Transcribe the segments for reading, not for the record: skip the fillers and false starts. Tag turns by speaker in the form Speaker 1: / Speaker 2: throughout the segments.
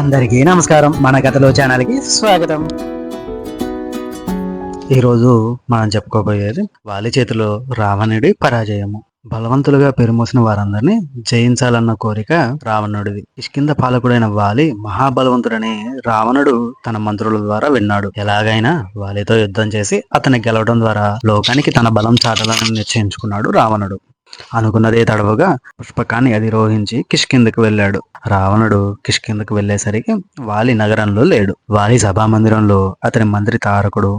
Speaker 1: అందరికీ నమస్కారం. మన కథలో ఛానల్కి స్వాగతం. ఈరోజు మనం చెప్పుకోబోయేది వాలి చేతిలో రావణుడి పరాజయము. బలవంతులుగా పెరుమోసిన వారందరినీ జయించాలన్న కోరిక రావణుడిది. కిష్కింద పాలకుడైన వాలి మహాబలవంతుడని రావణుడు తన మంత్రుల ద్వారా విన్నాడు. ఎలాగైనా వాలితో యుద్ధం చేసి అతన్ని గెలవడం ద్వారా లోకానికి తన బలం చాటాలని నిశ్చయించుకున్నాడు రావణుడు. అనుకున్నదే తడవుగా పుష్పకాన్ని అధిరోహించి కిష్కిందకు వెళ్ళాడు. రావణుడు కిష్కిందకు వెళ్లేసరికి వాలి నగరంలో లేడు. వాలి సభామందిరంలో అతని మంత్రి తారకుడు,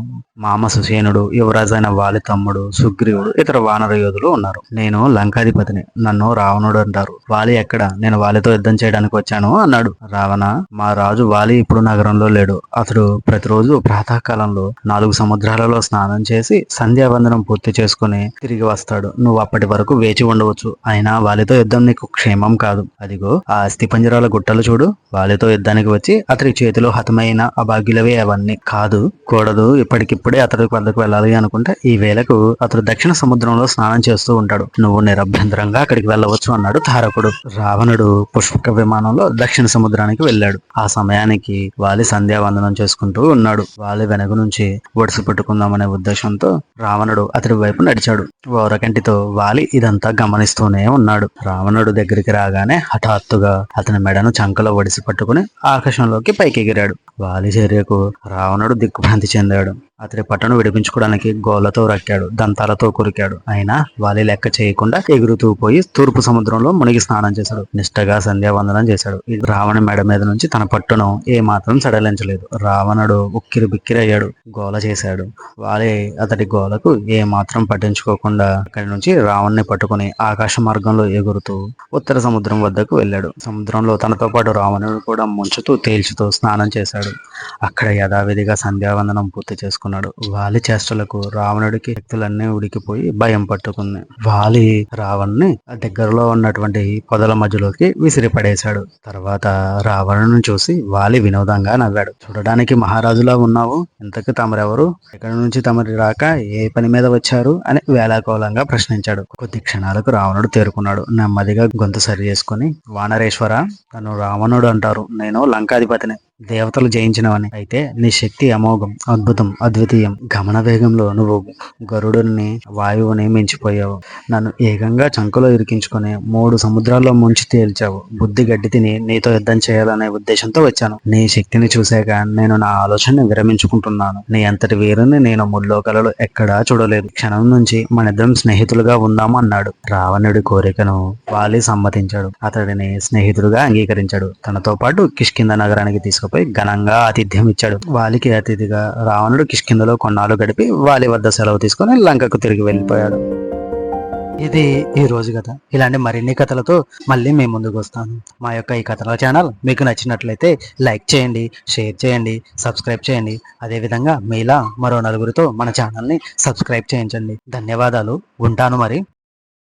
Speaker 1: మామ సుసేనుడు, యువరాజైన వాలి తమ్ముడు సుగ్రీవుడు, ఇతర వానర యోధులు ఉన్నారు. నేను లంకాధిపతిని, నన్ను రావణుడు అంటారు. వాలి ఎక్కడ? నేను వాలితో యుద్ధం చేయడానికి వచ్చాను అన్నాడు. రావణ, మా రాజు వాలి ఇప్పుడు నగరంలో లేడు. అతడు ప్రతిరోజు ప్రాతకాలంలో 4 సముద్రాలలో స్నానం చేసి సంధ్యావందనం పూర్తి చేసుకుని తిరిగి వస్తాడు. నువ్వు అప్పటి వరకు వేచి ఉండవచ్చు. అయినా వాలితో యుద్ధం నీకు క్షేమం కాదు. అదిగో ఆ అస్థిపంజరాల గుట్టలు చూడు. వాలితో యుద్ధానికి వచ్చి అతడి చేతిలో హతమైన అభాగ్యులవే అవన్నీ. కాదు, కూడదు. ఇప్పటికిప్పుడే అతడి వద్దకు వెళ్ళాలి అనుకుంటే ఈ వేళకు అతడు దక్షిణ సముద్రంలో స్నానం చేస్తూ ఉంటాడు. నువ్వు నిరభ్యంతరంగా అక్కడికి వెళ్ళవచ్చు అన్నాడు తారకుడు. రావణుడు పుష్పక విమానంలో దక్షిణ సముద్రానికి వెళ్ళాడు. ఆ సమయానికి వాలి సంధ్యావందనం చేసుకుంటూ ఉన్నాడు. వాలి వెనక నుంచి ఒడిసి పట్టుకుందామనే ఉద్దేశంతో రావణుడు అతడి వైపు నడిచాడు. ఓరకంటితో వాలి ఇదంతా గమనిస్తూనే ఉన్నాడు. రావణుడు దగ్గరికి రాగానే హఠాత్తుగా అతని మెడను చంకలో ఒడిసి పట్టుకుని ఆకాశంలోకి పైకి ఎగిరాడు. వాలి చర్యకు రావణుడు దిగ్భ్రాంతి చెందాడు. అతడి పట్టను విడిపించుకోవడానికి గోళ్లతో రక్కాడు, దంతాలతో కొరికాడు. అయినా వాలి లెక్క చేయకుండా ఎగురుతూ పోయి తూర్పు సముద్రంలో మునిగి స్నానం చేశాడు. నిష్టగా సంధ్యావందనం చేశాడు. రావణ మెడ మీద నుంచి తన పట్టును ఏ మాత్రం సడలించలేదు. రావణుడు ఉక్కిరి బిక్కిరి అయ్యాడు, గోల చేశాడు. వాలి అతడి గోలకు ఏ మాత్రం పట్టించుకోకుండా అక్కడి నుంచి రావణ్ణి పట్టుకుని ఆకాశ మార్గంలో ఎగురుతూ ఉత్తర సముద్రం వద్దకు వెళ్ళాడు. సముద్రంలో తనతో పాటు రావణుడు కూడా ముంచుతూ తేల్చుతూ స్నానం చేశాడు. అక్కడ యథావిధిగా సంధ్యావందనం పూర్తి చేసుకున్నాడు. వాలి చేష్టలకు రావణుడికి శక్తులన్నీ ఉడికిపోయి భయం పట్టుకుంది. వాలి రావణ్ణి దగ్గరలో ఉన్నటువంటి పొదల మధ్యలోకి విసిరిపడేశాడు. తర్వాత రావణుని చూసి వాలి వినోదంగా నవ్వాడు. చూడడానికి మహారాజులా ఉన్నావు, ఇంతకు తమరెవరు? ఎక్కడి నుంచి తమరి రాక ఏ పని మీద వచ్చారు అని వేలాకోలంగా ప్రశ్నించాడు. కొద్ది క్షణాలకు రావణుడు తేరుకున్నాడు. నెమ్మదిగా గొంతు సరి చేసుకుని, వానరేశ్వర, నన్ను రావణుడు అంటారు. నేను లంకాధిపతిని, దేవతలు జయించినవని. అయితే నీ శక్తి అమోఘం, అద్భుతం, అద్వితీయం. గమన వేగంలో నువ్వు గరుడుని, వాయువుని మించిపోయావు. నన్ను ఏకంగా చంకలో ఇరికించుకుని 3 సముద్రాల్లో ముంచి తేల్చావు. బుద్ధి గడ్డి తిని నీతో యుద్ధం చేయాలనే ఉద్దేశంతో వచ్చాను. నీ శక్తిని చూశాక నేను నా ఆలోచనని విరమించుకుంటున్నాను. నీ అంతటి వీరుని నేను ముల్లోకాలలో ఎక్కడా చూడలేదు. క్షణం నుంచి మనిద్దరం స్నేహితులుగా ఉందాము అన్నాడు. రావణుడి కోరికను వాలి సమ్మతించాడు. అతడిని స్నేహితుడుగా అంగీకరించాడు. తనతో పాటు కిష్కింద నగరానికి తీసుకుపోయి ఘనంగా ఆతిథ్యం ఇచ్చాడు. వాలికి అతిథిగా రావణుడు కిష్కిందలో కొన్నాళ్ళు గడిపి వాలి వద్ద సెలవు తీసుకుని లంకకు తిరిగి వెళ్ళిపోయాడు. ఇది ఈ రోజు కథ. ఇలాంటి మరిన్ని కథలతో మళ్ళీ మేము ముందుకు వస్తాను. మా యొక్క ఈ కథల ఛానల్ మీకు నచ్చినట్లయితే లైక్ చేయండి, షేర్ చేయండి, సబ్స్క్రైబ్ చేయండి. అదేవిధంగా మీలా మరో నలుగురితో మన ఛానల్ని సబ్స్క్రైబ్ చేయించండి. ధన్యవాదాలు. ఉంటాను మరి.